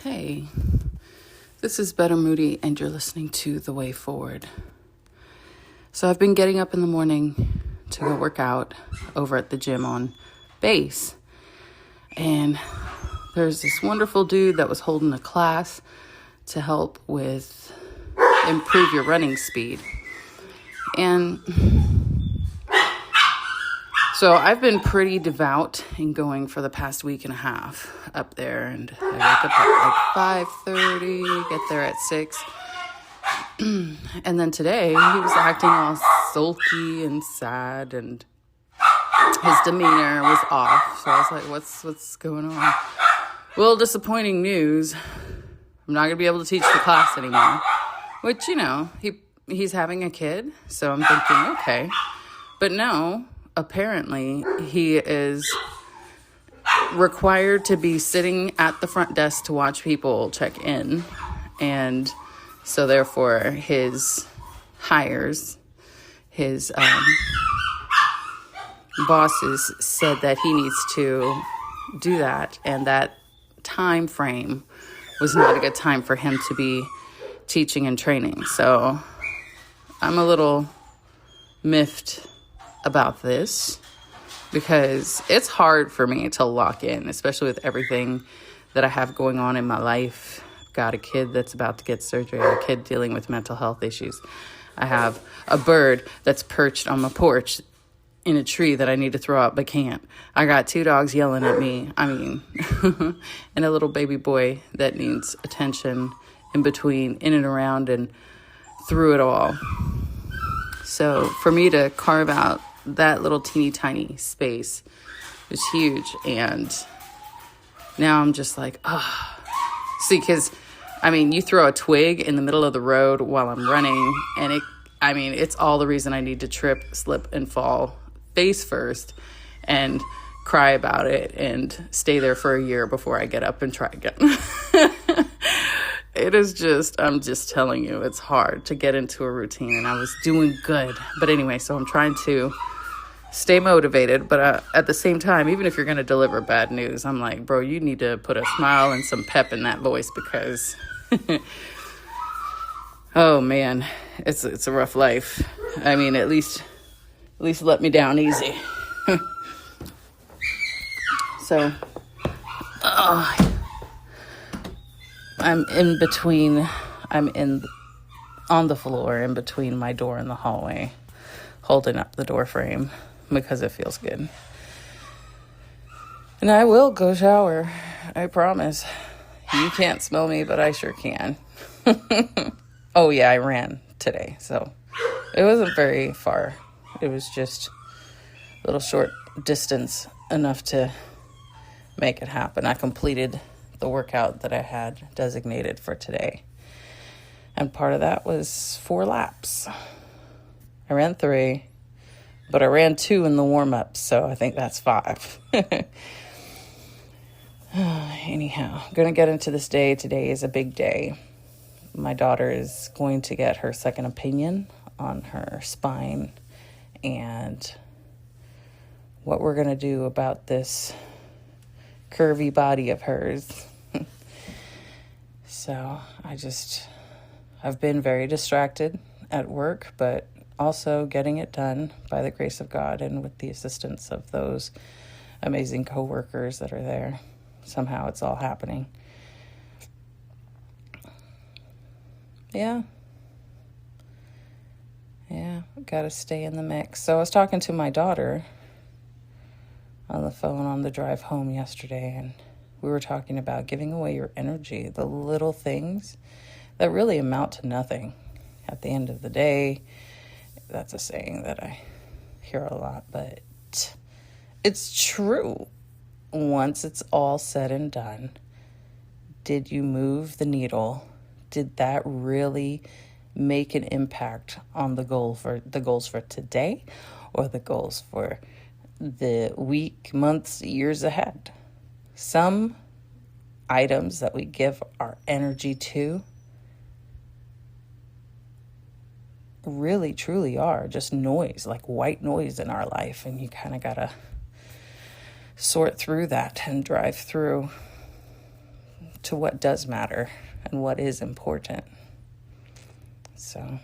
Hey, this is Better Moody, and you're listening to The Way Forward. So I've been getting up in the morning to go work out over at the gym on base. And there's this wonderful dude that was holding a class to help with improve your running speed. And so I've been pretty devout in going for the past week and a half up there, and I wake up at like 5:30, get there at 6. And then today he was acting all sulky and sad, and his demeanor was off. So I was like, what's going on? Well, disappointing news. I'm not going to be able to teach the class anymore. Which, he's having a kid, so I'm thinking, okay. But no, apparently he is required to be sitting at the front desk to watch people check in. And so therefore his hires, his bosses said that he needs to do that. And that time frame was not a good time for him to be teaching and training. So I'm a little miffed about this because it's hard for me to lock in, especially with everything that I have going on in my life. I've got a kid that's about to get surgery, a kid dealing with mental health issues. I have a bird that's perched on my porch in a tree that I need to throw out but can't. I got 2 dogs yelling at me. And a little baby boy that needs attention in between, in and around, and through it all. So for me to carve out that little teeny tiny space is huge. And now I'm just like, see, because you throw a twig in the middle of the road while I'm running, and it's all the reason I need to trip, slip, and fall face first and cry about it and stay there for a year before I get up and try again. It is just, I'm just telling you, it's hard to get into a routine, and I was doing good. But anyway, so I'm trying to stay motivated, but at the same time, even if you're going to deliver bad news, I'm like, bro, you need to put a smile and some pep in that voice, because oh man, it's a rough life. At least let me down easy. So I'm on the floor in between my door and the hallway, holding up the door frame because it feels good. And I will go shower, I promise. You can't smell me, but I sure can. Oh yeah, I ran today, so it wasn't very far. It was just a little short distance, enough to make it happen. I completed the workout that I had designated for today. And part of that was 4 laps. I ran 3, but I ran 2 in the warm-up, so I think that's 5. Anyhow, I'm going to get into this day. Today is a big day. My daughter is going to get her second opinion on her spine and what we're going to do about this curvy body of hers. So I've been very distracted at work, but also getting it done by the grace of God and with the assistance of those amazing coworkers that are there. Somehow it's all happening. Yeah, got to stay in the mix. So I was talking to my daughter on the phone on the drive home yesterday, and we were talking about giving away your energy, the little things that really amount to nothing at the end of the day. That's a saying that I hear a lot, but it's true. Once it's all said and done, did you move the needle? Did that really make an impact on the goals for today, or the goals for the week, months, years ahead? Some items that we give our energy to really, truly are just noise, like white noise in our life. And you kind of got to sort through that and drive through to what does matter and what is important. So,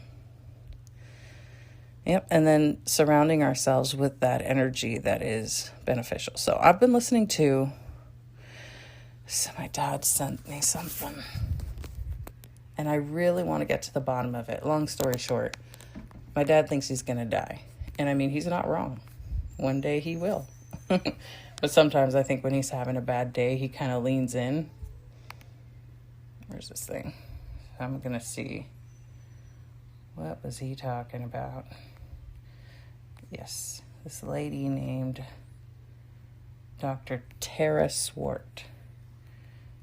yep. And then surrounding ourselves with that energy that is beneficial. So I've been listening to, so my dad sent me something, and I really want to get to the bottom of it. Long story short, my dad thinks he's going to die. And I mean, he's not wrong. One day he will. But sometimes I think when he's having a bad day, he kind of leans in. Where's this thing? I'm going to see. What was he talking about? Yes, this lady named Dr. Tara Swart,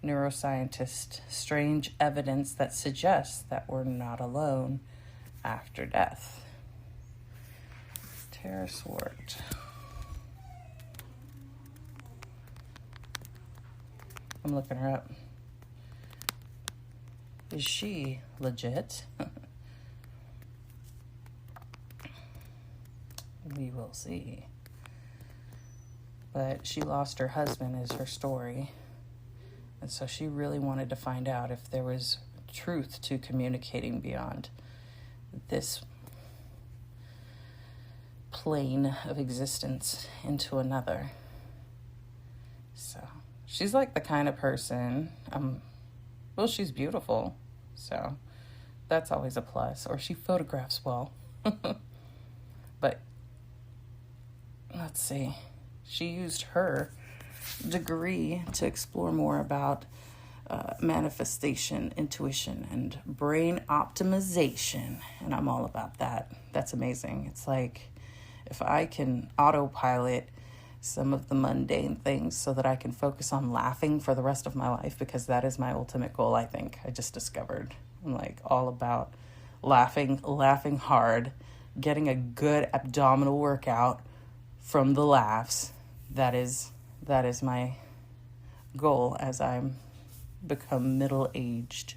neuroscientist. Strange evidence that suggests that we're not alone after death. Tara Swart. I'm looking her up. Is she legit? We will see. But she lost her husband is her story. And so she really wanted to find out if there was truth to communicating beyond this plane of existence into another. So she's like the kind of person, well, she's beautiful, so that's always a plus. Or she photographs well. But let's see. She used her degree to explore more about manifestation, intuition, and brain optimization. And I'm all about that. That's amazing. It's like if I can autopilot some of the mundane things so that I can focus on laughing for the rest of my life, because that is my ultimate goal, I think. I just discovered I'm like all about laughing hard, getting a good abdominal workout from the laughs. That is my goal as I'm become middle-aged.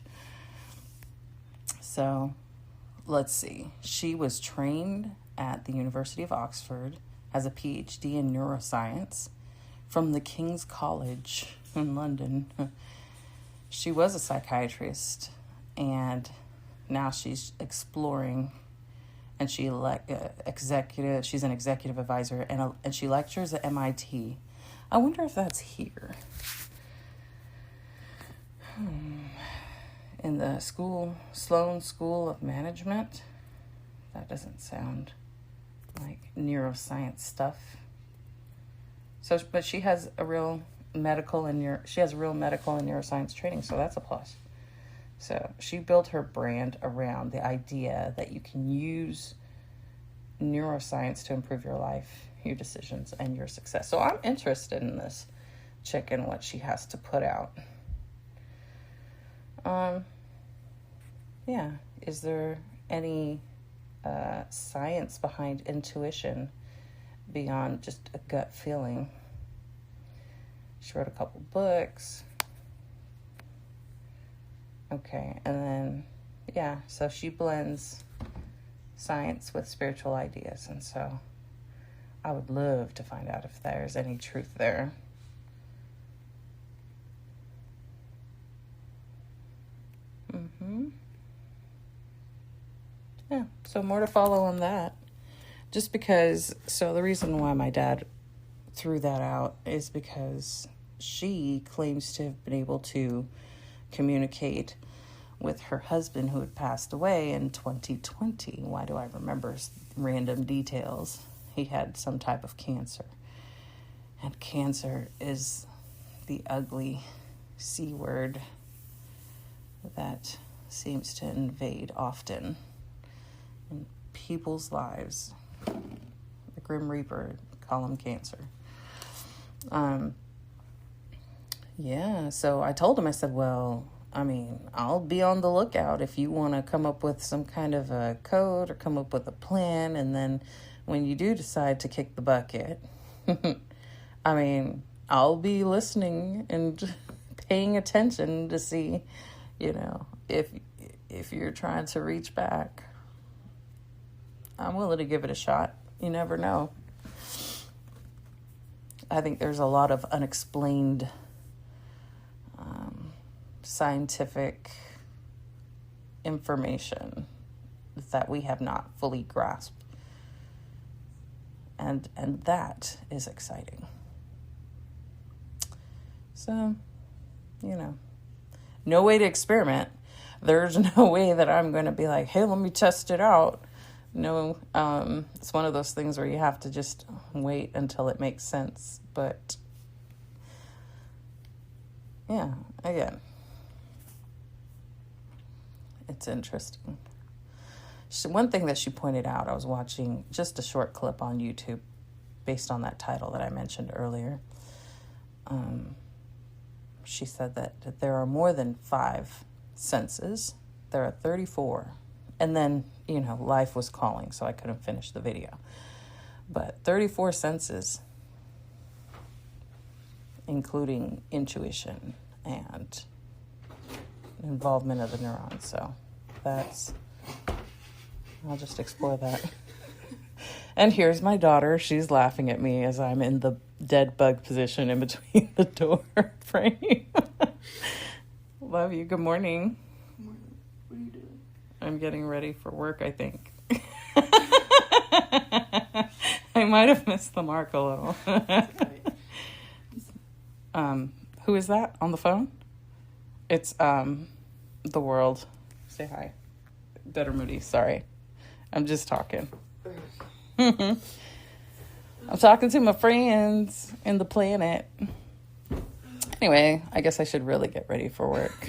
So let's see. She was trained at the University of Oxford, has a PhD in neuroscience from the King's College in London. She was a psychiatrist, and now she's exploring, and she's an executive advisor, and she lectures at MIT. I wonder if that's here. In the Sloan School of Management. That doesn't sound like neuroscience stuff. So, but she has a real medical and neuroscience training, so that's a plus. So she built her brand around the idea that you can use neuroscience to improve your life, your decisions, and your success. So I'm interested in this chick and what she has to put out. Yeah. Is there any science behind intuition beyond just a gut feeling? She wrote a couple books. Okay, and then, yeah, so she blends science with spiritual ideas, and so I would love to find out if there's any truth there. Yeah, so more to follow on that. Just because, so the reason why my dad threw that out is because she claims to have been able to communicate with her husband who had passed away in 2020. Why do I remember random details? He had some type of cancer. And cancer is the ugly C word that seems to invade often in people's lives. The Grim Reaper, call him cancer. Yeah, so I told him, I said, well, I mean, I'll be on the lookout if you want to come up with some kind of a code or come up with a plan. And then when you do decide to kick the bucket, I mean, I'll be listening and paying attention to see, if you're trying to reach back. I'm willing to give it a shot. You never know. I think there's a lot of unexplained scientific information that we have not fully grasped. And that is exciting. So, no way to experiment. There's no way that I'm going to be like, hey, let me test it out. No, it's one of those things where you have to just wait until it makes sense. But yeah, again, it's interesting. One thing that she pointed out, I was watching just a short clip on YouTube based on that title that I mentioned earlier. She said that there are more than 5 senses. There are 34. And then, life was calling, so I couldn't finish the video. But 34 senses, including intuition and involvement of the neurons. So I'll just explore that. And here's my daughter. She's laughing at me as I'm in the dead bug position in between the door frame. Love you. Good morning. Good morning. What are you doing? I'm getting ready for work, I think. I might have missed the mark a little. Who is that on the phone? It's the world. Say hi. Better Moody, sorry. I'm just talking. I'm talking to my friends in the planet. Anyway, I guess I should really get ready for work.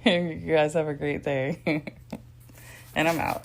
You guys have a great day. And I'm out.